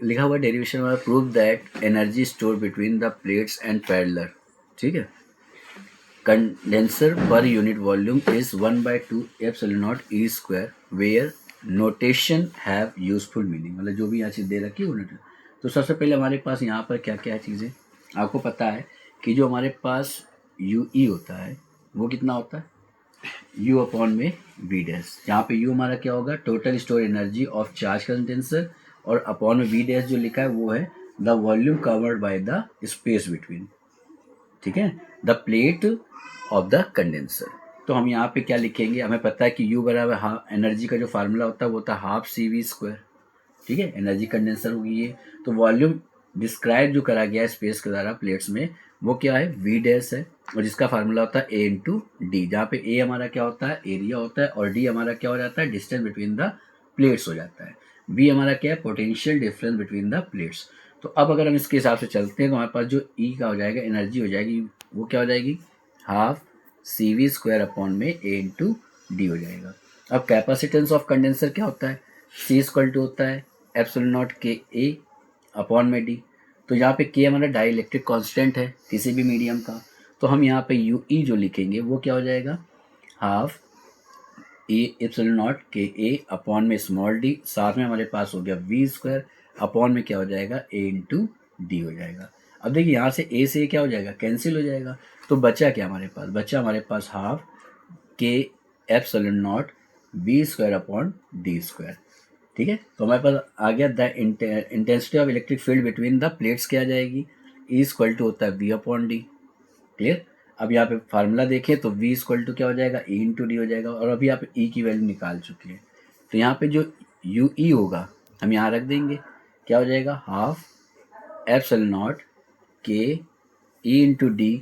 लिखा हुआ डेरिवेशन में prove that energy store between the plates and parallel, ठीक है। कंडेंसर पर unit volume is 1/2 epsilon not E square where notation have useful meaning, मतलब जो भी यहाँ चीज़ दे रखी है वो नोटेशन। तो सबसे पहले हमारे पास यहाँ पर क्या क्या चीज़ें आपको पता है कि जो हमारे पास यू ई होता है वो कितना होता है, U अपॉन में V डैश, जहाँ पे U हमारा क्या होगा, total store energy of charge condenser, और अपॉन में V डैश जो लिखा है वो है the volume covered by the space between, ठीक है, the plate of the condenser. तो हम यहाँ पे क्या लिखेंगे, हमें पता है कि U बराबर हाफ, एनर्जी का जो फार्मूला होता है वो होता है हाफ CV स्क्वायर, ठीक है, एनर्जी कंडेंसर होगी ये। तो वॉल्यूम डिस्क्राइब जो करा गया है स्पेस के द्वारा प्लेट्स में वो क्या है, वी डैश है, और जिसका फार्मूला होता है ए इंटू डी, जहाँ पे ए हमारा क्या होता है, एरिया होता है, और डी हमारा क्या हो जाता है, डिस्टेंस बिटवीन द प्लेट्स हो जाता है। वी हमारा क्या है, potential difference between the plates. तो अब अगर हम इसके हिसाब से चलते हैं तो हमारे पास जो ई का हो जाएगा, एनर्जी हो जाएगी, वो क्या हो जाएगी, half C V square upon में ए इंटू डी हो जाएगा। अब कैपेसिटेंस ऑफ कंडेंसर क्या होता है, सी इक्वल टू होता है एप्सिलॉन नॉट के ए अपॉन में डी। तो यहाँ पे के हमारा डाई इलेक्ट्रिक कॉन्स्टेंट है किसी भी मीडियम का, तो हम यहाँ पे यू ई जो लिखेंगे वो क्या हो जाएगा, हाफ ए एप्सिलॉन नॉट के ए अपॉन में स्मॉल डी, साथ में हमारे पास हो गया वी स्क्वायर अपॉन में क्या हो जाएगा, ए इंटू डी हो जाएगा। अब देखिए यहाँ से ए से क्या हो जाएगा, कैंसिल हो जाएगा, तो बचा क्या हमारे पास, बचा हमारे पास half K epsilon not V square upon D square, ठीक है। तो हमारे पास आ गया the intensity of electric field between the plates क्या आ जाएगी, ई इक्वल टू होता है वी अपॉन डी, क्लियर। अब यहाँ पे फार्मूला देखें तो वी इक्वल टू क्या हो जाएगा, ई इंटू डी हो जाएगा, और अभी आप ई की वैल्यू निकाल चुके हैं। तो यहाँ पे जो यू ई होगा हम यहाँ रख देंगे, क्या हो जाएगा, half epsilon not K E into D,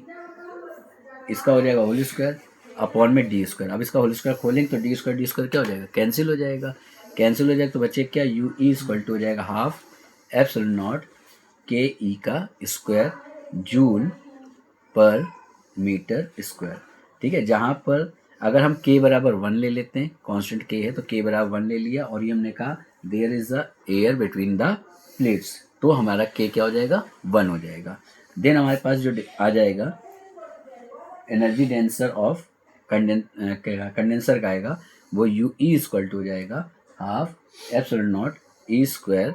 इसका हो जाएगा होल स्क्वायर अपॉन में डी स्क्वायर। अब इसका होल स्क्वायर खोलेंगे तो डी स्क्वायर क्या हो जाएगा, कैंसिल हो जाएगा, कैंसिल हो जाएगा तो बच्चे क्या, यू ई इक्वल टू हो जाएगा half epsilon not K E का square joule per metre square, ठीक है। जहाँ पर अगर हम के बराबर 1 ले लेते हैं, कांस्टेंट के है तो के बराबर 1 ले लिया, और ये हमने कहा there is the air between the plates, तो हमारा के क्या हो जाएगा, 1 हो जाएगा। देन हमारे पास जो आ जाएगा एनर्जी डेंसर ऑफ कंडेंसर का आएगा वो यू ई इक्वल टू हो जाएगा half epsilon not E square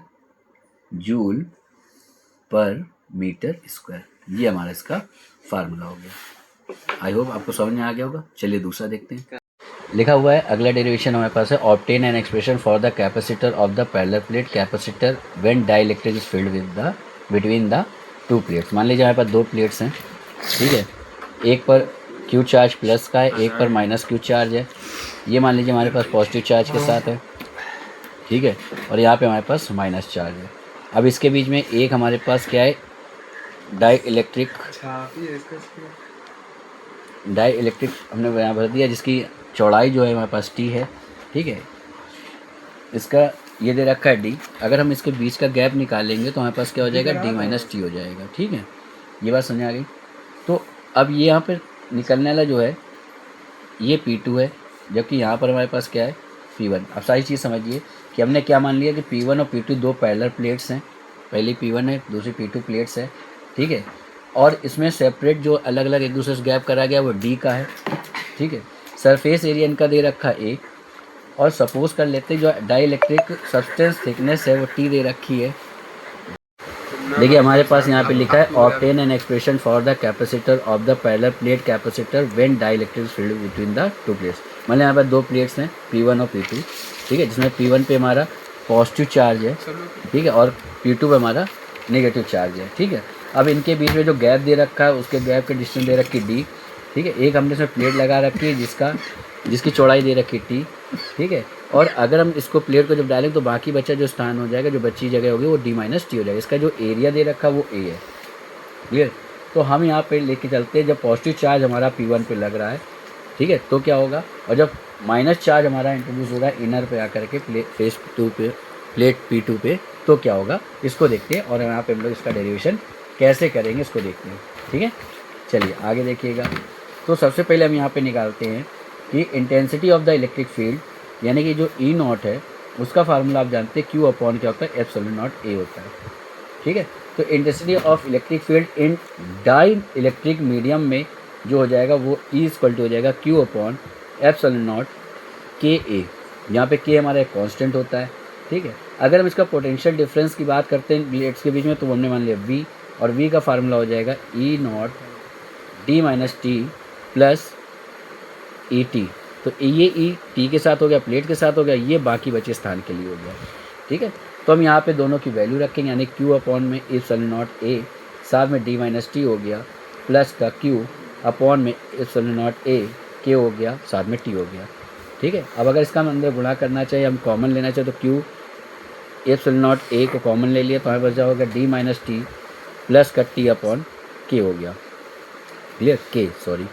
joule per metre square, ये हमारा इसका फार्मूला हो गया। आई होप आपको समझ में आ गया होगा। चलिए दूसरा देखते हैं। लिखा हुआ है अगला डेरिवेशन हमारे पास है, obtain an expression for the capacitor of the parallel plate capacitor when dielectric is field with the between the two plates. मान लीजिए हमारे पास दो प्लेट्स हैं, ठीक है, एक पर क्यू चार्ज प्लस का है, एक पर माइनस क्यू चार्ज है। ये मान लीजिए हमारे पास पॉजिटिव चार्ज के साथ है, ठीक है, और यहाँ पे हमारे पास माइनस चार्ज है। अब इसके बीच में एक हमारे पास क्या है, डाई इलेक्ट्रिक हमने यहाँ भर दिया, जिसकी चौड़ाई जो है हमारे पास टी है, ठीक है, इसका ये दे रखा है डी। अगर हम इसके बीच का गैप निकालेंगे तो हमारे पास क्या हो जाएगा, डी माइनस टी हो जाएगा, ठीक है। ये बात समझ आ गई। तो अब ये यहाँ पर निकलने वाला जो है ये P2 है, जबकि यहाँ पर हमारे पास क्या है, P1। अब सारी चीज़ समझिए कि हमने क्या मान लिया कि P1 और P2 दो पैरेलल प्लेट्स हैं, पहली P1 है दूसरी P2 प्लेट्स है, ठीक है, और इसमें सेपरेट जो अलग अलग एक दूसरे से गैप करा गया वो D का है, ठीक है। सरफेस एरिया इनका दे रखा है A, और सपोज कर लेते जो डाई इलेक्ट्रिक सब्सटेंस थिकनेस है वो T दे रखी है। देखिए हमारे पास यहाँ पे लिखा है obtain an expression for the capacitor of the parallel plate capacitor when dielectric field between the two plates. मतलब यहाँ पर दो प्लेट्स हैं P1 और P2, ठीक है, जिसमें P1 पे हमारा पॉजिटिव चार्ज है, ठीक है, और P2 पे हमारा नेगेटिव चार्ज है, ठीक है। अब इनके बीच में जो गैप दे रखा है उसके गैप के डिस्टेंस दे रखी D, ठीक है। एक हमने इसमें प्लेट लगा रखी है जिसकी चौड़ाई दे रखी T, ठीक है, और अगर हम इसको प्लेट को जब डालेंगे तो बाकी बचा जो स्थान हो जाएगा, जो बची जगह होगी वो D माइनस टी हो जाएगा। इसका जो एरिया दे रखा है वो A है, क्लियर। तो हम यहाँ पे लेके चलते हैं, जब पॉजिटिव चार्ज हमारा P1 पे लग रहा है, ठीक है, तो क्या होगा, और जब माइनस चार्ज हमारा इंट्रोड्यूस हो रहा है इनर पे आकर के प्लेट P2 पे, तो क्या होगा इसको देखते हैं, और यहाँ पे हम लोग इसका डेरिवेशन कैसे करेंगे इसको देखते हैं, ठीक है। चलिए आगे देखिएगा। तो सबसे पहले हम यहाँ पे निकालते हैं कि intensity of the electric field, यानी कि जो E0 है उसका फार्मूला आप जानते हैं, क्यू अपॉन क्या होता है, एप्सिलॉन नॉट ए होता है। ठीक है, तो intensity of electric field in dielectric medium में जो हो जाएगा वो ई इक्वल टू हो जाएगा क्यू अपॉन एप्सिलॉन नॉट के ए, यहाँ पे के हमारा एक कांस्टेंट होता है। ठीक है, अगर हम इसका पोटेंशियल डिफरेंस की बात करते हैं प्लेट्स के बीच में, तो हमने मान लिया वी, और वी का फार्मूला हो जाएगा E naught D minus T plus E T. तो ये ई टी के साथ हो गया, प्लेट के साथ हो गया, ये बाकी बचे स्थान के लिए हो गया। ठीक है, तो हम यहाँ पे दोनों की वैल्यू रखेंगे, यानी क्यू अपॉन में एप्सिलॉन नॉट ए, साथ में डी माइनस टी हो गया, प्लस का क्यू अपॉन में एप्सिलॉन नॉट ए के हो गया, साथ में टी हो गया। ठीक है, अब अगर इसका हम अंदर गुणा करना चाहिए, हम कॉमन लेना चाहिए, तो क्यू एप्सिलॉन नॉट ए को कॉमन ले लिया, तो हमें बच जाएगा डी माइनस टी प्लस का टी अपॉन के हो गया। क्लियर, के सॉरी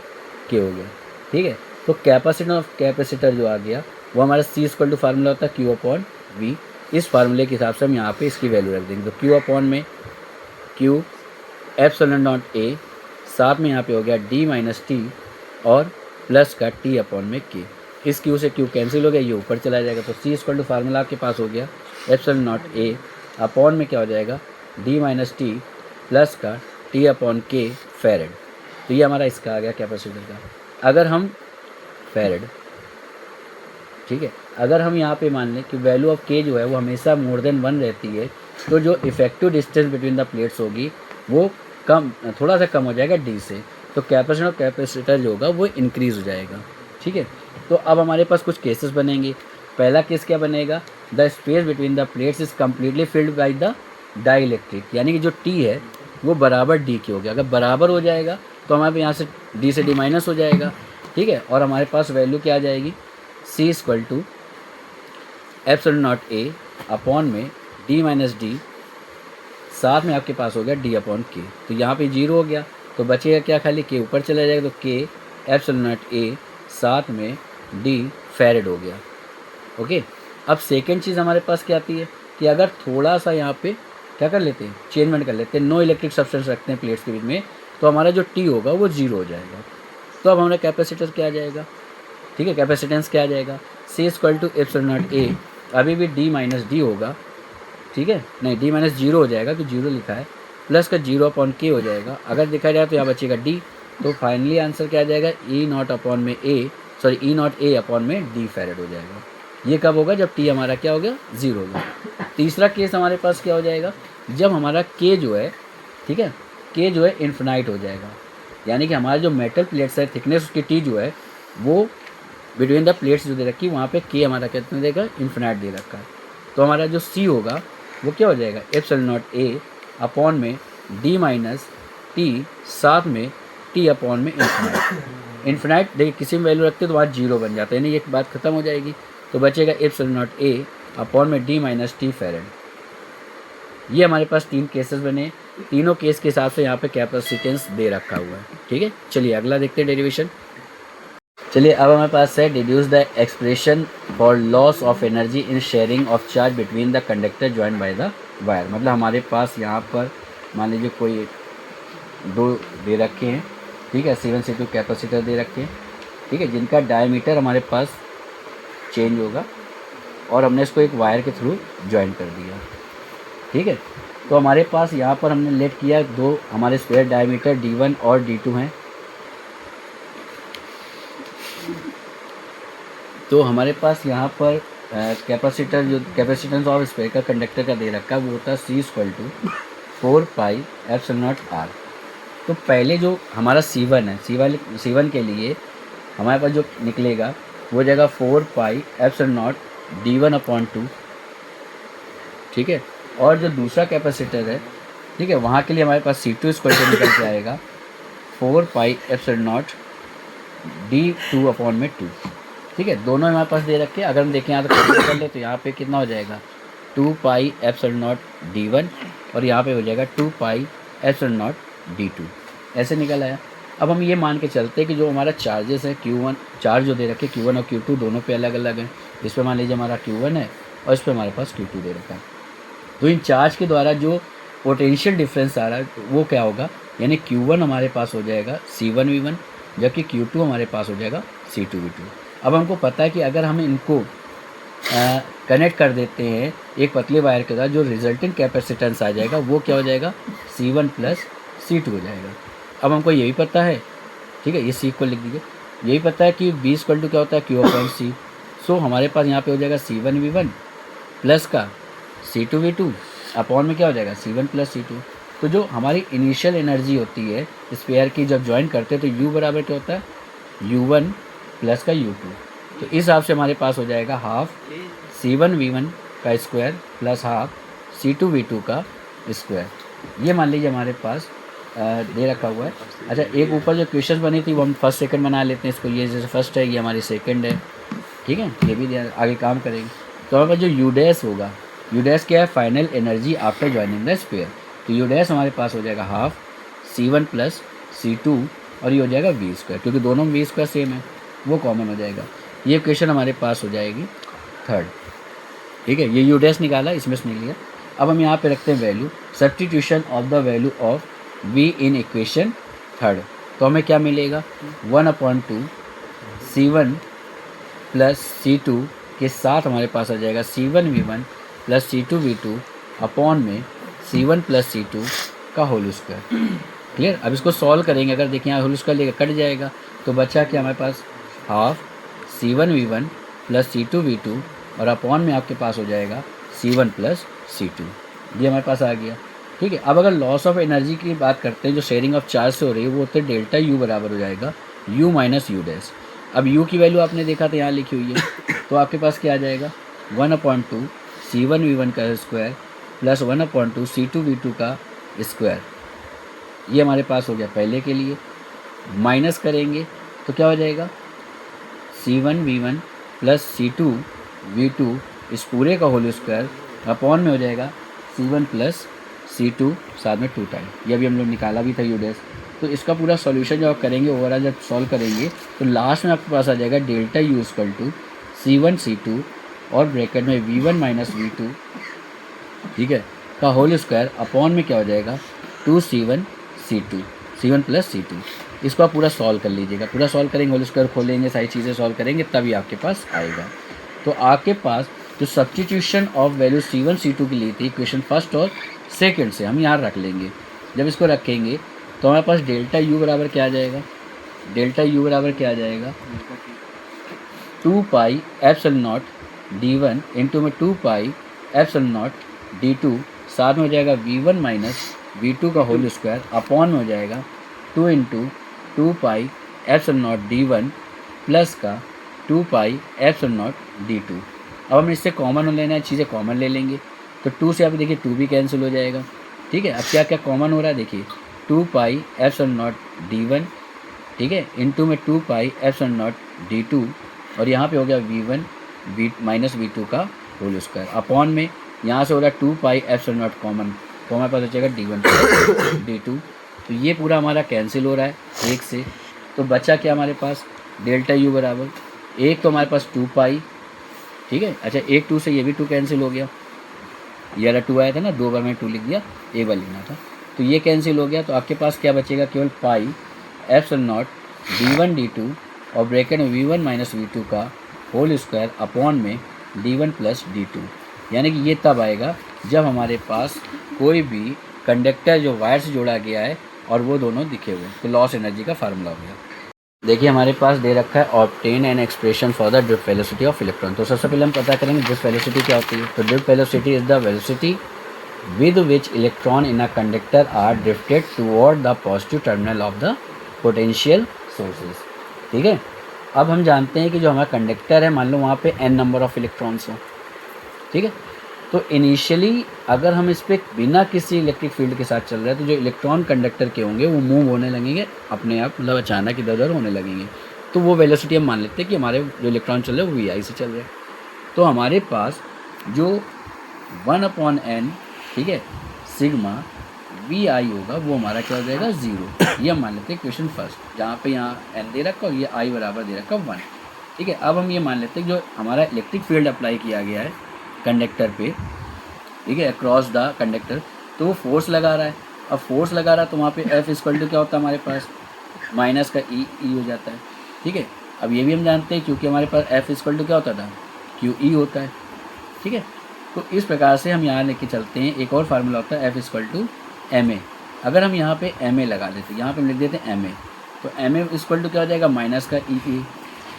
के हो गया। ठीक है, तो कैपेसिटर ऑफ कैपेसिटर जो आ गया वो हमारा सी इक्वल टू फार्मूला होता है क्यू अपॉन वी। इस फार्मूले के हिसाब से हम यहाँ पे इसकी वैल्यू रख देंगे, तो क्यू अपॉन में क्यू एप्सिलॉन नॉट ए, साथ में यहाँ पे हो गया डी माइनस टी और प्लस का टी अपॉन में के। इस क्यू से क्यू कैंसिल हो गया, ये ऊपर चला जाएगा, तो सी इक्वल टू फार्मूला आपके पास हो गया एप्सिलॉन नॉट ए अपॉन में क्या हो जाएगा डी माइनस टी प्लस का टी अपॉन के फेरेड। तो ये हमारा इसका आ गया कैपेसिटर का। अगर हम फेरेड, ठीक है, अगर हम यहाँ पे मान लें कि वैल्यू ऑफ के जो है वो हमेशा मोर देन 1 रहती है, तो जो effective distance between the plates होगी वो कम, थोड़ा सा कम हो जाएगा डी से, तो कैपेसिटर ऑफ कैपेसिटर जो होगा वो इंक्रीज़ हो जाएगा। ठीक है, तो अब हमारे पास कुछ केसेस बनेंगे। पहला केस क्या बनेगा, the space between the plates is completely filled by the dielectric, यानी कि जो टी है वो बराबर डी की हो गया। अगर बराबर हो जाएगा तो हमारे यहाँ से डी से डी माइनस हो जाएगा। ठीक है, और हमारे पास वैल्यू क्या आ जाएगी, C equal to epsilon naught A upon में डी माइनस डी, साथ में आपके पास हो गया डी अपॉन के। तो यहाँ पे 0 हो गया, तो बचेगा क्या, खाली के ऊपर चला जाएगा, तो के एप्सिलॉन नॉट ए साथ में डी फेरेड हो गया। ओके, अब सेकेंड चीज़ हमारे पास क्या आती है कि अगर थोड़ा सा यहाँ पे क्या कर लेते हैं, चेंजमेंट कर लेते हैं, नो इलेक्ट्रिक सब्सटेंस रखते हैं प्लेट्स के बीच में, तो हमारा जो टी होगा वो 0 हो जाएगा। तो अब हमारा कैपेसिटर क्या आ जाएगा, ठीक है, कैपेसिटेंस क्या आ जाएगा, C equal to epsilon naught A, अभी भी डी माइनस डी होगा, ठीक है, नहीं डी माइनस 0 हो जाएगा, तो 0 लिखा है, प्लस का 0 अपॉन के हो जाएगा। अगर देखा जाए तो यहाँ बचेगा डी, तो फाइनली आंसर क्या आ जाएगा, ई नॉट अपॉन में A, sorry E naught A upon में डी फेरेड हो जाएगा। ये कब होगा, जब टी हमारा क्या हो गया, 0 होगा। तीसरा केस हमारे पास क्या हो जाएगा, जब हमारा के जो है, ठीक है, के जो है इन्फिनाइट हो जाएगा, यानी कि हमारा जो मेटल प्लेट्स है थिकनेस उसकी टी जो है वो बिटवीन द प्लेट्स जो दे रखी है वहाँ पे के हमारा कितना देगा, इन्फिनाइट दे रखा है। तो हमारा जो सी होगा वो क्या हो जाएगा, एप्सिलॉन नॉट ए अपॉन में डी माइनस टी, साथ में टी अपॉन में इन्फिनाइट। इन्फिनाइट देखिए किसी में वैल्यू रखते तो वहाँ 0 बन जाता है, यानी ये बात खत्म हो जाएगी, तो बचेगा एप्सिलॉन नॉट ए अपॉन में डी माइनस टी फेरेड। ये हमारे पास 3 केसेस बने, तीनों केस के हिसाब से यहाँ पे कैपेसिटेंस दे रखा हुआ है। ठीक है, चलिए अगला देखते हैं डेरिवेशन। चलिए अब हमारे पास है deduce the expression for loss of energy in sharing of charge between the conductor join by the wire. मतलब हमारे पास यहाँ पर मान लीजिए कोई 2 दे रखे हैं, ठीक है, C1 C2 कैपेसिटर दे रखे हैं, ठीक है, जिनका डायमीटर हमारे पास चेंज होगा और हमने इसको एक वायर के थ्रू ज्वाइन कर दिया। ठीक है, तो हमारे पास यहाँ पर हमने लेट किया 2 हमारे स्क्वायर डायमीटर D1 और D2 हैं। तो हमारे पास यहाँ पर कैपेसिटर जो कैपेसिटेंस ऑफ स्फेरिकल कंडक्टर का दे रखा है वो होता है C equal to 4 pi epsilon not R। तो पहले जो हमारा C1 है, C1 के लिए हमारे पास जो निकलेगा वो जाएगा 4 pi epsilon not D1 upon 2, ठीक है, और जो दूसरा कैपेसिटर है, ठीक है, वहाँ के लिए हमारे पास C2 इक्वल टू निकल के आएगा 4 pi epsilon not D2 upon में 2। ठीक है, दोनों हमारे पास दे रखे हैं। अगर हम देखें यहाँ तो कैंसिल कर ले तो यहाँ पे कितना हो जाएगा 2 पाई एप्सिलॉन नॉट D1 और यहाँ पे हो जाएगा 2 पाई एप्सिलॉन नॉट D2, ऐसे निकल आया। अब हम ये मान के चलते हैं कि जो हमारा चार्जेस है Q1, चार्ज जो दे रखे Q1 और Q2 दोनों पे अलग अलग हैं। इस पर मान लीजिए हमारा Q1 है और इस पर हमारे पास Q2 दे रखा है। तो इन चार्ज के द्वारा जो पोटेंशियल डिफरेंस आ रहा है वो क्या होगा, यानी Q1 हमारे पास हो जाएगा C1V1 जबकि Q2 हमारे पास हो जाएगा C2V2। अब हमको पता है कि अगर हम इनको कनेक्ट कर देते हैं एक पतले वायर के साथ, जो रिजल्टेंट कैपेसिटेंस आ जाएगा वो क्या हो जाएगा, C1 प्लस C2 हो जाएगा। अब हमको यही पता है, ठीक है, ये C को लिख दीजिए, यही पता है कि V इक्वल टू क्या होता है, Q अपॉन C। सो हमारे पास यहाँ पे हो जाएगा C1V1 प्लस का C2V2 अपॉन में क्या हो जाएगा, C1 प्लस C2। तो जो हमारी इनिशियल एनर्जी होती है स्पेयर की जब ज्वाइन करते हैं तो U बराबर क्या होता है, U1 प्लस का U2। तो इस हिसाब से हमारे पास हो जाएगा हाफ C1V1 का स्क्वायर प्लस हाफ C2V2 का स्क्वायर। ये मान लीजिए हमारे पास दे रखा हुआ है। अच्छा, एक ऊपर जो क्वेश्चन बनी थी वो हम फर्स्ट सेकंड बना लेते हैं इसको, ये जैसे फर्स्ट है ये हमारी सेकंड है, ठीक है, ये भी आगे काम करेंगे। तो हमारे पास जो यू डैश होगा, यू डैश क्या है, final energy after joining the sphere. तो यू डैश हमारे पास हो जाएगा हाफ C1 प्लस C2 और ये हो जाएगा V स्क्वायर, क्योंकि दोनों में V स्क्वायर सेम है, वो कॉमन हो जाएगा। ये क्वेश्चन हमारे पास हो जाएगी थर्ड, ठीक है, ये यू डैश निकाला, इसमें से नहीं लिया। अब हम यहाँ पे रखते हैं value, substitution of the value of V in equation third. तो हमें क्या मिलेगा, 1/2 C1 प्लस C2 के साथ हमारे पास आ जाएगा C1V1 प्लस C2V2 अपॉन में C1 प्लस C2 का होल स्क्वायर। क्लियर। अब इसको सॉल्व करेंगे, अगर देखें यहाँ होल स्क्वायर लेकर कट जाएगा, तो बचा कि हमारे पास हाफ C1V1 प्लस C2V2 और अपॉन में आपके पास हो जाएगा C1 प्लस C2। ये हमारे पास आ गया, ठीक है। अब अगर लॉस ऑफ एनर्जी की बात करते हैं जो शेयरिंग ऑफ चार्ज से हो रही है, वो होते डेल्टा U बराबर हो जाएगा U माइनस U डैश। अब U की वैल्यू आपने देखा था यहाँ लिखी हुई है, तो आपके पास क्या आ जाएगा, 1/2 C1V1 का स्क्वायर प्लस 1/2 C2V2 का स्क्वायर। ये हमारे पास हो गया पहले के लिए। माइनस करेंगे तो क्या हो जाएगा, C1V1 प्लस C2V2 इस पूरे का होल स्क्वायर अपॉन में हो जाएगा C1 प्लस C2 साथ में 2 टाइम। ये भी हम लोग निकाला भी था यू डैश। तो इसका पूरा सॉल्यूशन जब आप करेंगे, ओवरऑल जब सॉल्व करेंगे, तो लास्ट में आपके पास आ जाएगा delta U equal to C1 C2 और ब्रैकेट में V1 माइनस V2, ठीक है, का होल स्क्वायर अपॉन में क्या हो जाएगा 2C1 C2 C1 plus C2। इसको आप पूरा सॉल्व कर लीजिएगा, पूरा सॉल्व करेंगे, होल स्क्वायर खोलेंगे, सारी चीज़ें सॉल्व करेंगे, तभी आपके पास आएगा। तो आपके पास जो substitution of value C1 C2 की ली थी इक्वेशन फर्स्ट और सेकंड से, हम यहाँ रख लेंगे। जब इसको रखेंगे तो हमारे पास डेल्टा U बराबर क्या आ जाएगा, डेल्टा U बराबर क्या आ जाएगा, 2 पाई एप्सिलॉन नॉट D1 इंटू में 2 पाई एप्सिलॉन नॉट D2 साथ में हो जाएगा V1 माइनस V2 का होल स्क्वायर अपॉन में हो जाएगा 2 into 2 pi epsilon not D1 plus का 2 पाई एप्सिलॉन नॉट D2। अब हम इससे कॉमन लेना है, चीज़ें कॉमन ले लेंगे, तो 2 से आप देखिए 2 भी कैंसिल हो जाएगा, ठीक है। अब क्या क्या कॉमन हो रहा है, देखिए 2 पाई एप्सिलॉन नॉट D1, ठीक है, इंटू में 2 पाई एप्सिलॉन नॉट D2 और यहाँ पे हो गया V1 माइनस V2 का होल स्क्वायर अपॉन में यहाँ से हो रहा है 2 पाई एप्सिलॉन नॉट कॉमन, तो हमारे पास हो जाएगा D1 D2। तो ये पूरा हमारा कैंसिल हो रहा है एक से, तो बचा क्या हमारे पास डेल्टा U बराबर, एक तो हमारे पास 2 पाई, ठीक है। अच्छा, एक 2 से ये भी 2 कैंसिल हो गया, ये वाला 2 आया था ना, 2 बार मैंने 2 लिख दिया, एक बार लिखना था, तो ये कैंसिल हो गया। तो आपके पास क्या बचेगा, केवल पाई एप्सिलॉन नॉट D1 D2 और ब्रैकेट में V1 माइनस V2 का होल स्क्वायर अपॉन में D1 प्लस D2। यानी कि ये तब आएगा जब हमारे पास कोई भी कंडक्टर जो वायर से जोड़ा गया है और वो दोनों दिखे हुए, तो लॉस एनर्जी का फार्मूला हो गया। देखिए हमारे पास दे रखा है obtain an expression for the drift velocity of electron. तो सबसे पहले हम पता करेंगे ड्रिफ्ट वेलोसिटी क्या होती है। तो drift velocity is the velocity with which electron in a conductor are drifted toward the positive terminal of the potential sources, ठीक है। अब हम जानते हैं कि जो हमारा कंडक्टर है, मान लो वहाँ पे n नंबर ऑफ इलेक्ट्रॉन्स हो, ठीक है। तो इनिशियली अगर हम इस पर बिना किसी इलेक्ट्रिक फील्ड के साथ चल रहे हैं, तो जो इलेक्ट्रॉन कंडक्टर के होंगे वो मूव होने लगेंगे अपने आप, मतलब अचानक इधर उधर होने लगेंगे, तो वो वेलोसिटी हम मान लेते हैं कि हमारे जो इलेक्ट्रॉन चल रहे हैं वो VI से चल रहे हैं। तो हमारे पास जो 1/n, ठीक है, सिग्मा VI होगा, वो हमारा क्या हो जाएगा 0। ये हम मान लेते हैं क्वेश्चन फर्स्ट, जहाँ पे यहाँ n दे रखा और ये I बराबर दे रखा 1, ठीक है। अब हम ये मान लेते हैं कि जो हमारा इलेक्ट्रिक फील्ड अप्लाई किया गया है कंडक्टर पे, ठीक है, अक्रॉस द कंडक्टर, तो वो फोर्स लगा रहा है। अब फोर्स लगा रहा है तो वहाँ पे F इक्वल टू क्या होता है हमारे पास, माइनस का E हो जाता है, ठीक है। अब ये भी हम जानते हैं क्योंकि हमारे पास F इक्वल टू क्या होता था, QE होता है, ठीक है। तो इस प्रकार से हम यहाँ लेके चलते हैं। एक और फार्मूला होता है F=ma। अगर हम यहाँ पे ma लगा देते, यहाँ पे हम लिख देते हैं ma, तो ma क्या हो जाएगा, माइनस का EA।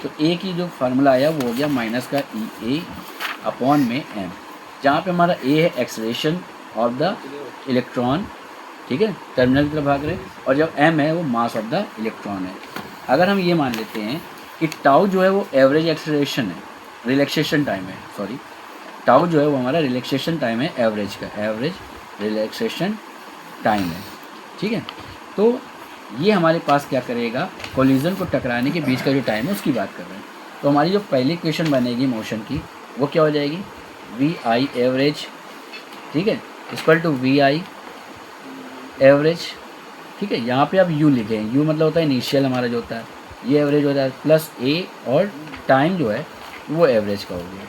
तो ए की जो फार्मूला आया वो हो गया माइनस का EA अपॉन में m, जहाँ पे हमारा ए है एक्सलेरेशन ऑफ द इलेक्ट्रॉन, ठीक है, टर्मिनल की तरफ भाग रहे, और जब m है वो मास ऑफ द इलेक्ट्रॉन है। अगर हम ये मान लेते हैं कि टाउ जो है वो एवरेज एक्सलेरेशन है, रिलैक्सेशन टाइम है, सॉरी, टाउ जो है वो हमारा रिलैक्सेशन टाइम है एवरेज का, एवरेज रिलैक्सेशन टाइम है, ठीक है। तो ये हमारे पास क्या करेगा, कोलिजन को टकराने के बीच का जो टाइम है उसकी बात कर रहे हैं। तो हमारी जो पहली इक्वेशन बनेगी मोशन की वो क्या हो जाएगी, वी आई एवरेज, ठीक है, equal to V I average, ठीक है। यहाँ पे आप यू लिखें, यू मतलब होता है इनिशियल हमारा जो होता है, ये एवरेज हो जाए प्लस ए, और टाइम जो है वो एवरेज का हो गया।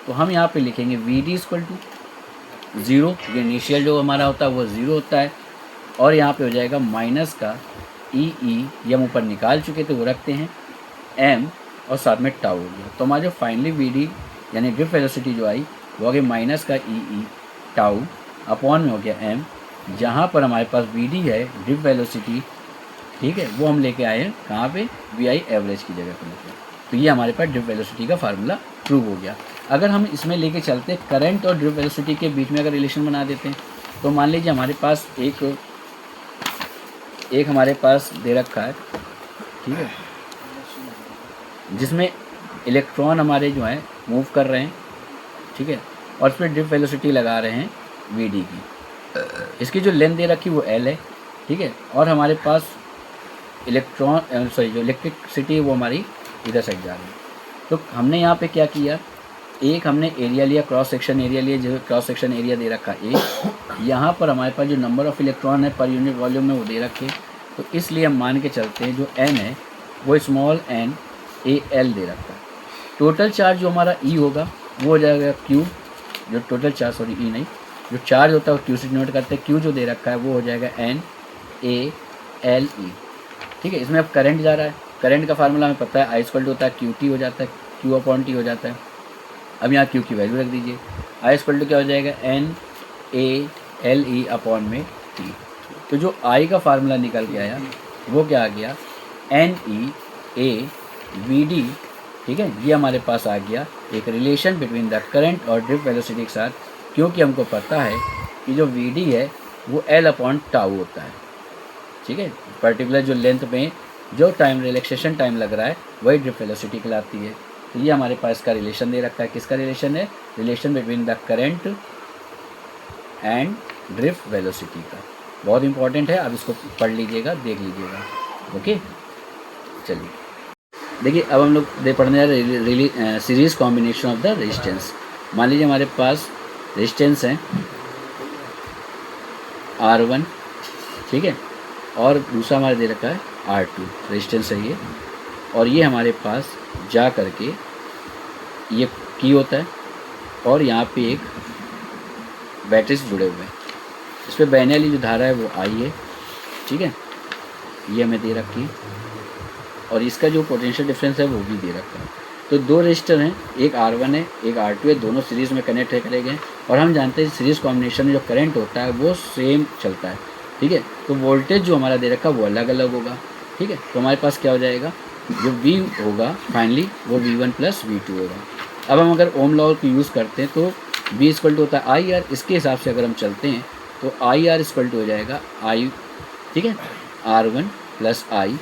तो हम यहाँ पे लिखेंगे वी डी इक्वल टू 0, ये इनिशियल जो हमारा होता है वो 0 होता है, और यहाँ पे हो जाएगा माइनस का ई ये हम ऊपर निकाल चुके थे वो रखते हैं एम, और साथ में टाउ हो गया। तो हमारा जो फाइनली वी डी यानी ड्रिफ्ट वेलोसिटी जो आई वो आ गई माइनस का ई टाउ अपॉन में हो गया एम, जहाँ पर हमारे पास वी डी है ड्रिफ्ट वेलोसिटी, ठीक है, वो हम लेके आए हैं कहाँ पे, वी आई एवरेज की जगह पर लेके। तो ये हमारे पास ड्रिफ्ट वेलोसिटी का फार्मूला प्रूव हो गया। अगर हम इसमें लेके चलते हैं करंट और ड्रिफ्ट वेलोसिटी के बीच में अगर रिलेशन बना देते हैं, तो मान लीजिए हमारे पास एक हमारे पास दे रखा है, ठीक है, जिसमें इलेक्ट्रॉन हमारे जो हैं मूव कर रहे हैं, ठीक है, और फिर ड्रिफ्ट वेलोसिटी लगा रहे हैं वी डी की। इसकी जो लेंथ दे रखी वो एल है, ठीक है, और हमारे पास इलेक्ट्रॉन जो इलेक्ट्रिसिटी है वो हमारी इधर साइड जा रही है। तो हमने यहाँ पे क्या किया, एक हमने एरिया लिया, क्रॉस सेक्शन एरिया लिया, जो क्रॉस सेक्शन एरिया दे रखा है एक, यहाँ पर हमारे पास जो नंबर ऑफ़ इलेक्ट्रॉन है पर यूनिट वॉल्यूम में वो दे रखे। तो इसलिए हम मान के चलते हैं जो n है वो स्मॉल n ए एल दे रखा है। टोटल चार्ज जो हमारा E होगा वो हो जाएगा Q, जो टोटल चार्ज, सॉरी E नहीं, जो चार्ज होता है वो Q से डिनोट करते हैं, Q जो दे रखा है वो हो जाएगा N A L E, ठीक है। इसमें अब करंट जा रहा है, करंट का फार्मूला हमें पता है, आई इक्वल टू होता है QT हो जाता है, Q अपॉन T हो जाता है। अब यहाँ Q की वैल्यू रख दीजिए, आई इक्वल टू क्या हो जाएगा N A L E upon में T। तो जो I का फार्मूला निकल के आया वो क्या आ गया, N E A V D, ठीक है। ये हमारे पास आ गया एक रिलेशन बिटवीन द करंट और ड्रिफ्ट वेलोसिटी के साथ, क्योंकि हमको पता है कि जो वी डी है वो एल अपॉन टाउ होता है, ठीक है। पर्टिकुलर जो लेंथ में जो टाइम रिलैक्सेशन टाइम लग रहा है वही ड्रिफ्ट वेलोसिटी कहलाती है। तो ये हमारे पास इसका रिलेशन दे रखा है, किसका रिलेशन है, relation between the current and drift velocity का। बहुत इंपॉर्टेंट है, अब इसको पढ़ लीजिएगा, देख लीजिएगा, ओके। चलिए देखिए, अब हम लोग पढ़ने जा रहे हैं series combination of the resistance. मान लीजिए हमारे पास रेजिस्टेंस है R1, ठीक है, और दूसरा हमारे दे रखा है R2, रेजिस्टेंस है ये, और ये हमारे पास जा करके ये की होता है, और यहाँ पे एक बैटरी से जुड़े हुए हैं, इस पर बहने वाली जो धारा है वो I है, ठीक है, ये हमें दे रखी है, और इसका जो पोटेंशियल डिफरेंस है वो भी दे रखा है। तो दो रजिस्टर हैं, एक R1 है एक R2 है, दोनों सीरीज़ में कनेक्ट है करे गए, और हम जानते हैं सीरीज़ कॉम्बिनेशन में जो करंट होता है वो सेम चलता है, ठीक है। तो वोल्टेज जो हमारा दे रखा है वो अलग अलग होगा, ठीक है। तो हमारे पास क्या हो जाएगा, जो V होगा फाइनली वो V1 प्लस V2 होगा। अब हम अगर ओम लॉ की यूज़ करते हैं तो V इक्वल टू होता है IR, इसके हिसाब से अगर हम चलते हैं तो IR इक्वल टू हो जाएगा I, ठीक है, R1 प्लस I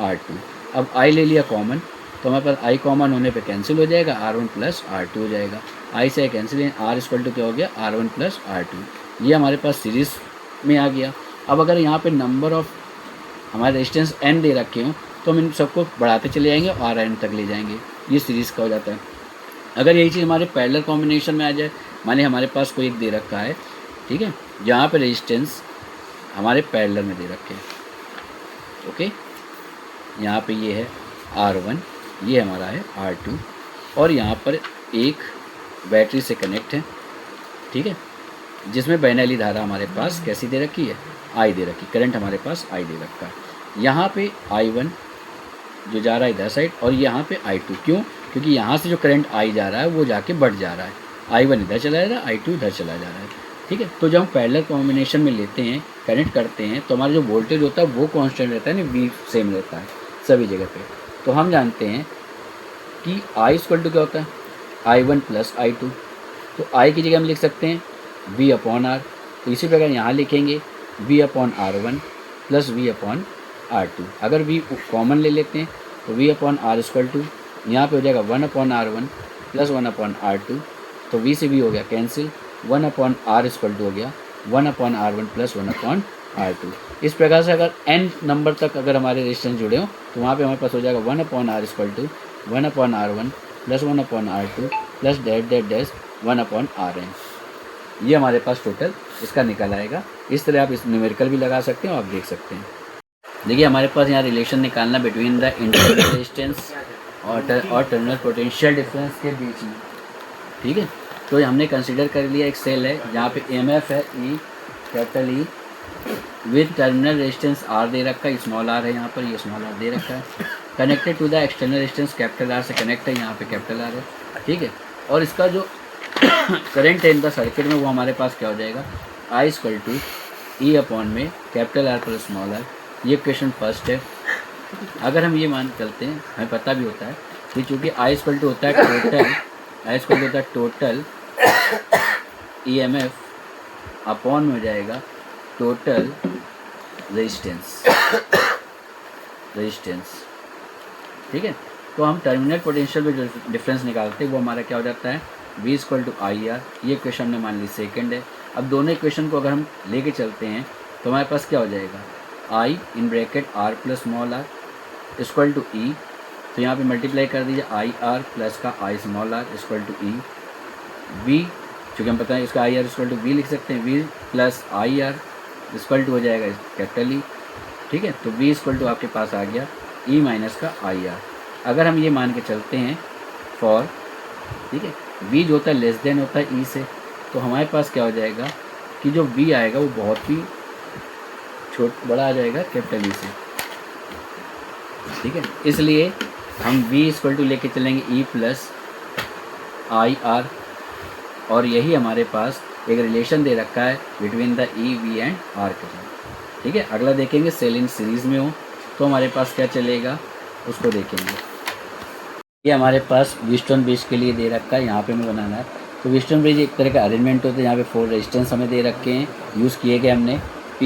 R2। अब I ले लिया कॉमन, तो हमारे पास I कॉमन होने पे कैंसिल हो जाएगा, R1 प्लस R2 हो जाएगा, I से कैंसिल है, R इक्वल टू क्या हो गया, R1 प्लस R2। ये हमारे पास सीरीज़ में आ गया। अब अगर यहाँ पे नंबर ऑफ़ हमारे रेजिस्टेंस N दे रखे हों तो हम इन सबको बढ़ाते चले जाएंगे और RN तक ले जाएंगे, ये सीरीज़ का हो जाता है। अगर यही चीज़ हमारे पैरेलल कॉम्बिनेशन में आ जाए, मानिए हमारे पास कोई एक दे रखा है, ठीक है, जहाँ पे रेजिस्टेंस हमारे पैरेलल में दे रखे हैं, ओके, यहाँ पे ये है R1, ये हमारा है R2, और यहाँ पर एक बैटरी से कनेक्ट है, ठीक है, जिसमें बहने वाली धारा हमारे पास कैसी दे रखी है, I दे रखी, करंट हमारे पास I दे रखा है। यहाँ पे I1 जो जा रहा है इधर साइड, और यहाँ पे I2, क्यों, क्योंकि यहाँ से जो करंट I जा रहा है वो जाके बढ़ जा रहा है, I1 इधर चला जा रहा है, I2 इधर चला जा रहा है, ठीक है। तो जब हम पैरेलल कॉम्बिनेशन में लेते हैं, कनेक्ट करते हैं, तो हमारा जो वोल्टेज होता है वो कांस्टेंट रहता है, ना V सेम रहता है सभी जगह पे। तो हम जानते हैं कि I इक्वल टू क्या होता है, I1 प्लस I2। तो I की जगह हम लिख सकते हैं V अपॉन R। तो इसी प्रकार यहाँ लिखेंगे V upon R1 plus V upon R2। अगर V कॉमन ले लेते हैं तो V upon R equal to यहाँ पर हो जाएगा 1 upon R1 plus 1 upon R2। तो V से V हो गया cancel, 1 upon R equal to हो गया 1 upon R1 plus 1 upon R2। इस प्रकार से अगर n नंबर तक अगर हमारे रेजिस्टेंस जुड़े हो तो वहाँ पे हमारे पास हो जाएगा 1 upon R equal to 1 upon R1 plus 1 upon R2 plus dash 1 upon Rn। ये हमारे पास टोटल इसका निकल आएगा। इस तरह आप इस न्यूमेरिकल भी लगा सकते हैं और आप देख सकते हैं। देखिए हमारे पास यहाँ रिलेशन निकालना बिटवीन द इंटरनल रेजिस्टेंस और टर्मिनल पोटेंशियल डिफरेंस के बीच में, ठीक है। तो हमने कंसीडर कर लिया एक सेल है जहाँ पे EMF है E, capital E with terminal resistance R दे रखा है, स्मॉल r है यहाँ पर, ये स्मॉल r दे रखा है। Connected to the external resistance capital R से कनेक्ट है, यहाँ पे कैपिटल R है, ठीक है। और इसका जो करंट है इन द सर्किट में वो हमारे पास क्या हो जाएगा, I equal to E upon में capital R plus small r। ये क्वेश्चन फर्स्ट है। अगर हम ये मान चलते हैं, हमें पता भी होता है कि चूँकि I इक्वल टू होता है टोटल EMF अपॉन में हो जाएगा टोटल रेजिस्टेंस, ठीक है। तो हम टर्मिनल पोटेंशियल में जो डिफरेंस निकालते हैं वो हमारा क्या हो जाता है, V इक्वल टू IR। ये क्वेश्चन हमने मान ली सेकंड है। अब दोनों इक्वेशन को अगर हम लेके चलते हैं तो हमारे पास क्या हो जाएगा, I in bracket R plus small r equal to E। तो यहाँ पे मल्टीप्लाई कर दीजिए IR प्लस का I small r equal to E। V चूँकि हम पता है इसका IR इक्वल टू V लिख सकते हैं, V plus IR equal to हो जाएगा कैपिटल E, ठीक है। तो V इक्वल टू आपके पास आ गया E माइनस का IR। अगर हम ये मान के चलते हैं फॉर, ठीक है, V जो होता है लेस देन होता है E से, तो हमारे पास क्या हो जाएगा कि जो V आएगा वो बहुत ही बड़ा आ जाएगा कैपिटल E से, ठीक है। इसलिए हम V इक्वल टू लेके चलेंगे E प्लस IR, और यही हमारे पास एक रिलेशन दे रखा है between the E, V and R के साथ, ठीक है। अगला देखेंगे सेल इन सीरीज़ में हो तो हमारे पास क्या चलेगा उसको देखेंगे। ये हमारे पास व्हीटस्टोन ब्रिज के लिए दे रखा है, यहाँ पे हमें बनाना है। तो व्हीटस्टोन ब्रिज एक तरह का अरेंजमेंट होता है, यहाँ पे 4 रेजिस्टेंस हमें दे रखे हैं, यूज़ किए गए हमने P,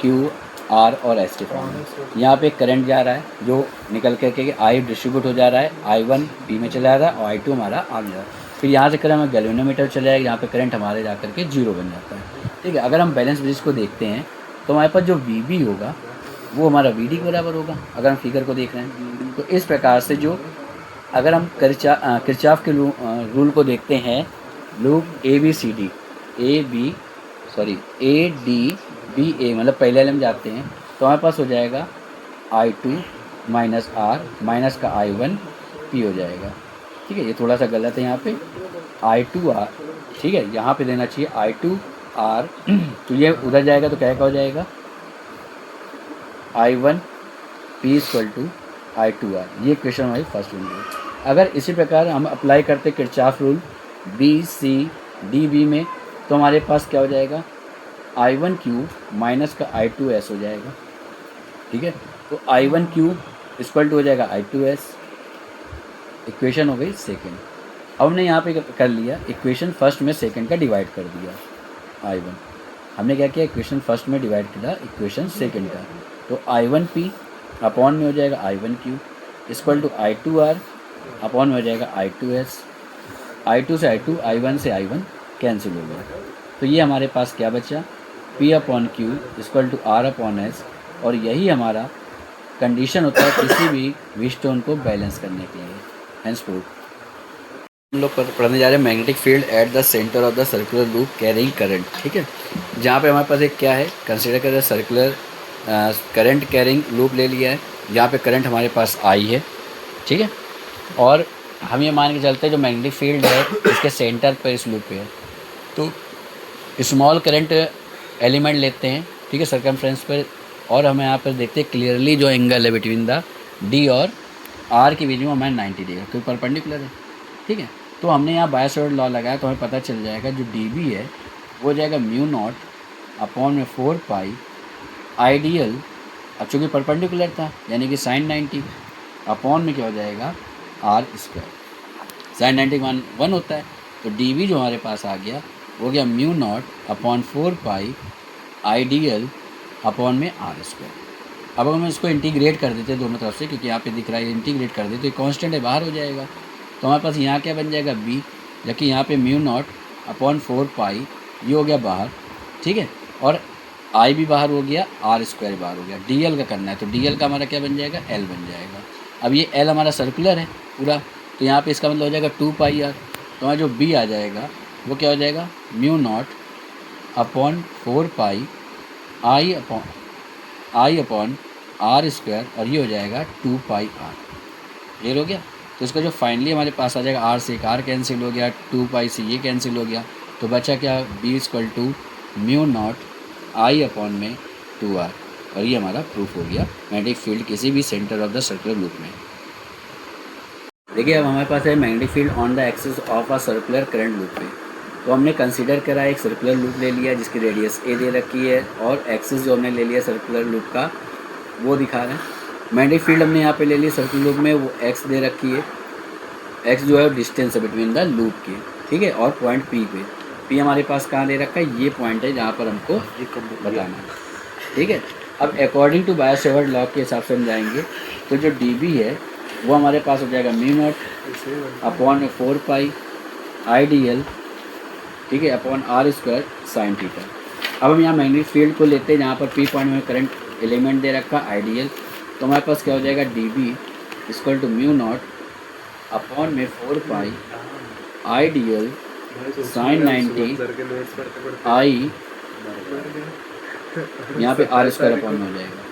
Q, R और S के फॉर्म में। यहाँ पे करंट जा रहा है जो निकल करके I डिस्ट्रीब्यूट हो जा रहा है, I1 P में चला रहा है और I2 हमारा आ जा रहा है। फिर यहाँ से करंट हमें गैल्वेनोमीटर चला जाएगा, यहाँ पे करंट हमारे जा करके 0 बन जाता है, ठीक है। अगर हम बैलेंस ब्रिज को देखते हैं तो हमारे पास जो VB होगा वो हमारा VD के बराबर होगा, अगर हम फिगर को देख रहे हैं। तो इस प्रकार से जो अगर हम किरचॉफ के रूल को देखते हैं, लूप ABCD ADBA मतलब पहले हम जाते हैं तो हमारे पास हो जाएगा I2 माइनस R माइनस का I1 P हो जाएगा, ठीक है। ये थोड़ा सा गलत है यहाँ पे I2R, ठीक है, यहाँ पे देना चाहिए I2R। तो ये उधर जाएगा तो क्या हो जाएगा I1 P equal to I2R। ये क्वेश्चन हमारी फर्स्ट यूनिट है। अगर इसी प्रकार हम अप्लाई करते किरचॉफ रूल BCDB में तो हमारे पास क्या हो जाएगा I1Q माइनस का I2S हो जाएगा, ठीक है। तो I1Q इक्वल टू हो जाएगा I2S। इक्वेशन हो गई सेकेंड। अब हमने यहाँ पे कर लिया इक्वेशन फर्स्ट में सेकेंड का डिवाइड कर दिया, I1 हमने क्या किया इक्वेशन फर्स्ट में डिवाइड किया इक्वेशन सेकेंड का। तो I1P अपॉन में हो जाएगा I1Q equal to I2R upon में हो जाएगा I2S। I2 से I2, I1 से I1 कैंसिल हो गया। तो ये हमारे पास क्या बचा P upon Q equal to R upon S। और यही हमारा कंडीशन होता है किसी भी व्हीटस्टोन को बैलेंस करने के लिए। henceforth हम लोग पढ़ने जा रहे हैं magnetic field at the centre of the circular loop carrying current, ठीक है। जहाँ पे हमारे पास एक क्या है कंसिडर करें सर्कुलर करंट कैरिंग लूप ले लिया है, जहाँ पे करंट हमारे पास I है, ठीक है। और हम ये मान के चलते हैं जो मैग्नेटिक फील्ड है इसके सेंटर पर इस लूप पे है, तो स्मॉल करंट एलिमेंट लेते हैं, ठीक है, सर्कमफ्रेंस पर। और हमें यहाँ पर देखते हैं क्लियरली जो एंगल है बिटवीन द D और R के बीच में हमें 90 देगा क्योंकि परपेंडिकुलर है, ठीक है। तो हमने यहाँ बायो-सेवर्ट लॉ लगाया तो हमें पता चल जाएगा जो डी बी है वो हो जाएगा म्यू नॉट अपॉन में 4 पाई आइडियल, अब चूँकि परपेंडिकुलर था यानी कि साइन 90 अपॉन में क्या हो जाएगा आर स्क्वायर, साइन 90 वन होता है, तो डी बी जो हमारे पास आ गया वो गया म्यू नॉट अपॉन 4 पाई आइडियल अपॉन में आर स्क्वायर। अब हम इसको इंटीग्रेट कर देते हैं दोनों तरफ से, क्योंकि यहाँ पे दिख रहा है इंटीग्रेट कर देते तो कांस्टेंट है बाहर हो जाएगा, तो हमारे पास यहाँ क्या बन जाएगा बी, जबकि यहाँ पे म्यू नॉट अपॉन 4 पाई ये हो गया बाहर, ठीक है, और आई भी बाहर हो गया, आर स्क्वायर बाहर हो गया। डी एल का करना है तो डी एल का हमारा क्या बन जाएगा एल बन जाएगा। अब ये एल हमारा सर्कुलर है पूरा, तो यहाँ पे इसका मतलब हो जाएगा 2 पाई आर, तो हमारा जो बी आ जाएगा वो क्या हो जाएगा mu not upon 4 pi I upon R square, और ये हो जाएगा 2 पाई आर। क्लियर हो गया? तो इसका जो फाइनली हमारे पास आ जाएगा आर से एक आर कैंसिल हो गया, 2 पाई से ये कैंसिल हो गया, तो बचा क्या B equal to mu not I upon में 2r, और ये हमारा प्रूफ हो गया मैग्नेटिक फील्ड किसी भी centre of the circular loop में। देखिए अब हमारे पास है magnetic field on the axis of a circular current loop में, तो हमने कंसीडर करा एक सर्कुलर लूप ले लिया जिसकी रेडियस ए दे रखी है, और एक्सिस जो हमने ले लिया सर्कुलर लूप का वो दिखा रहे हैं। मैग्नेटिक फील्ड हमने यहाँ पे ले ली सर्कुलर लूप में, वो एक्स दे रखी है, एक्स जो है डिस्टेंस है बिटवीन द लूप के, ठीक है, और पॉइंट पी पे, पी हमारे पास कहाँ दे रखा है, ये पॉइंट है जहाँ पर हमको बताना है, ठीक है। अब अकॉर्डिंग टू बायो-सेवर्ट लॉ के हिसाब से हम जाएंगे, तो जो डी बी है वो हमारे पास हो जाएगा mu not upon 4 pi I D L, ठीक है, upon R square sine theta. अब हम यहाँ मैग्नेटिक फील्ड को लेते हैं जहाँ पर पी पॉइंट में करंट एलिमेंट दे रखा आइडियल, तो हमारे पास क्या हो जाएगा D B equal to mu not upon में 4 पाई आइडियल साइन 90 आई, यहाँ पे आर स्क्वायर अपॉन में हो जाएगा,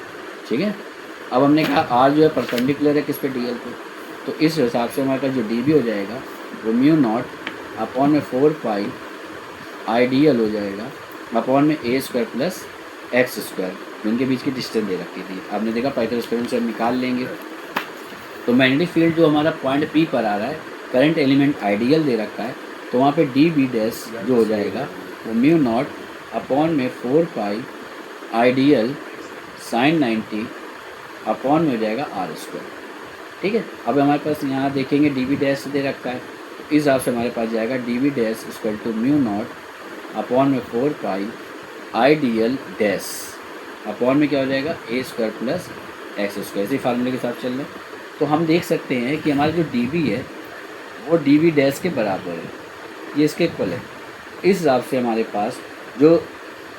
ठीक है। अब हमने कहा आर जो है परपेंडिकुलर है किस पे डी एल पे, तो इस हिसाब से हमारे पास जो डी बी हो जाएगा वो म्यू नॉट अपॉन में 4 पाई आई डी एल हो जाएगा अपॉन में ए स्क्वायर प्लस एक्स स्क्वायर, जिनके बीच की डिस्टेंस दे रखी थी, आपने देखा पाइथागोरस थ्योरम से हम निकाल लेंगे। तो मैग्नेटिक फील्ड जो हमारा पॉइंट पी पर आ रहा है, करंट एलिमेंट आइडियल दे रखा है, तो वहाँ पे डी बी डैश जो हो जाएगा वो म्यू नॉट अपॉन में 4 पाई आइडियल साइन 90 अपॉन में हो जाएगा आर स्क्वायर, ठीक है। अब हमारे पास यहाँ देखेंगे डी बी डैश दे रखा है, तो इस हिसाब से हमारे पास जाएगा D B dash equal to mu not upon में 4 पाई आइडियल डैश अपॉन में क्या हो जाएगा ए स्क्वायर प्लस एक्स स्क्वायर, इसी फार्मूले के साथ चल रहे हैं। तो हम देख सकते हैं कि हमारा जो डी बी है वो डी बी डैश के बराबर है, ये इसके इक्वल है। इस हिसाब से हमारे पास जो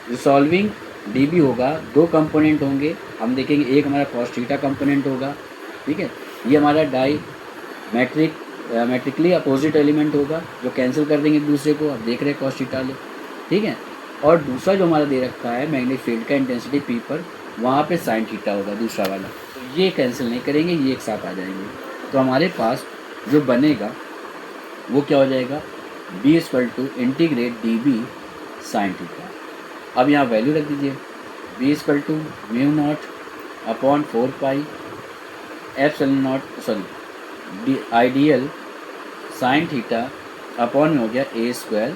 रिसॉल्विंग डी बी होगा, दो कंपोनेंट होंगे, हम देखेंगे एक हमारा कॉस थीटा कंपोनेंट होगा, ठीक है, ये हमारा डाई मैट्रिकली अपोजिट एलिमेंट होगा जो कैंसिल कर देंगे एक दूसरे को, आप देख रहे हैं कॉस थीटा ले, ठीक है। और दूसरा जो हमारा दे रखा है मैग्नेटिक फील्ड का इंटेंसिटी पी पर, वहाँ पे साइन थीटा होगा दूसरा वाला, तो ये कैंसिल नहीं करेंगे, ये एक साथ आ जाएंगे, तो हमारे पास जो बनेगा वो क्या हो जाएगा B equal to integrate D B sine theta. अब यहाँ वैल्यू रख दीजिए, B equal to mu not upon 4 pi epsilon naught D I dl sine theta upon में हो गया A square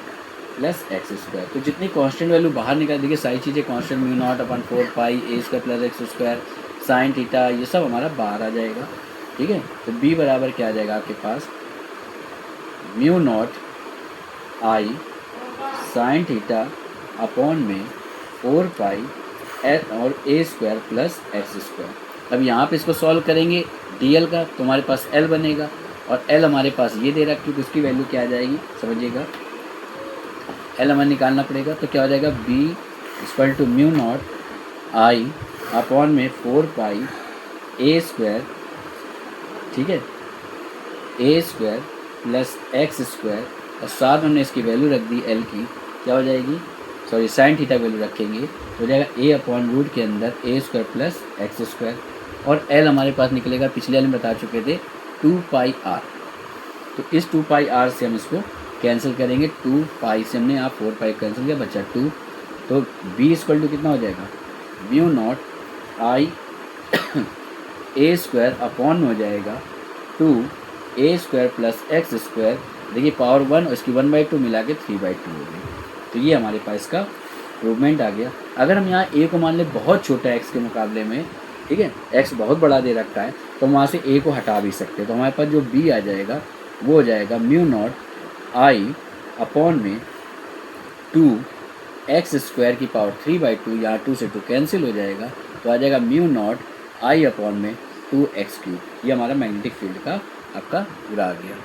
plus X square. तो जितनी कांस्टेंट वैल्यू बाहर निकाल देखिए, सारी चीज़ें constant, mu not upon 4 pi A square plus X square sine theta, ये सब हमारा बाहर आ जाएगा, ठीक है। तो बी बराबर क्या आ जाएगा आपके पास mu not I sign theta upon में 4 पाई और ए स्क्वायर प्लस एक्स स्क्वायर। अब यहाँ पे इसको सॉल्व करेंगे डी एल का, तो हमारे पास एल बनेगा, और एल हमारे पास ये दे रखी, तो उसकी वैल्यू क्या आ जाएगी समझिएगा, एल हमें निकालना पड़ेगा, तो क्या हो जाएगा B equal to mu not I upon में 4 पाई ए स्क्वायर, ठीक है, A square plus X square, और साथ में हमने इसकी वैल्यू रख दी एल की, क्या हो जाएगी, सॉरी साइन थीटा वैल्यू रखेंगे तो हो जाएगा ए अपॉन रूट के अंदर ए स्क्वायर प्लस एक्स स्क्वायर, और एल हमारे पास निकलेगा, पिछले वाले में बता चुके थे 2 पाई आर, तो इस 2 पाई आर से हम इसको कैंसिल करेंगे, 2 पाई से हमने यहाँ 4 पाई कैंसिल किया, बचा 2, तो बी इक्वल टू कितना हो जाएगा mu not I A square upon में हो जाएगा 2 ए स्क्वायर प्लस एक्स स्क्वायर देखिए पावर 1 और इसकी 1/2 मिला के 3/2 हो गई। तो ये हमारे पास इसका प्रूवमेंट आ गया। अगर हम यहाँ ए को मान लें बहुत छोटा है एक्स के मुकाबले में, ठीक है, एक्स बहुत बड़ा दे रखा है, तो हम वहाँ से ए को हटा भी सकते हैं। तो हमारे पास जो बी आ जाएगा वो हो जाएगा म्यू नॉट आई अपॉन में 2x² की पावर 3/2, यहाँ 2 से 2 कैंसिल हो जाएगा, तो आ जाएगा म्यू नॉट आई अपॉन में 2x³। ये हमारा मैग्नेटिक फील्ड का आपका पूरा आ गया।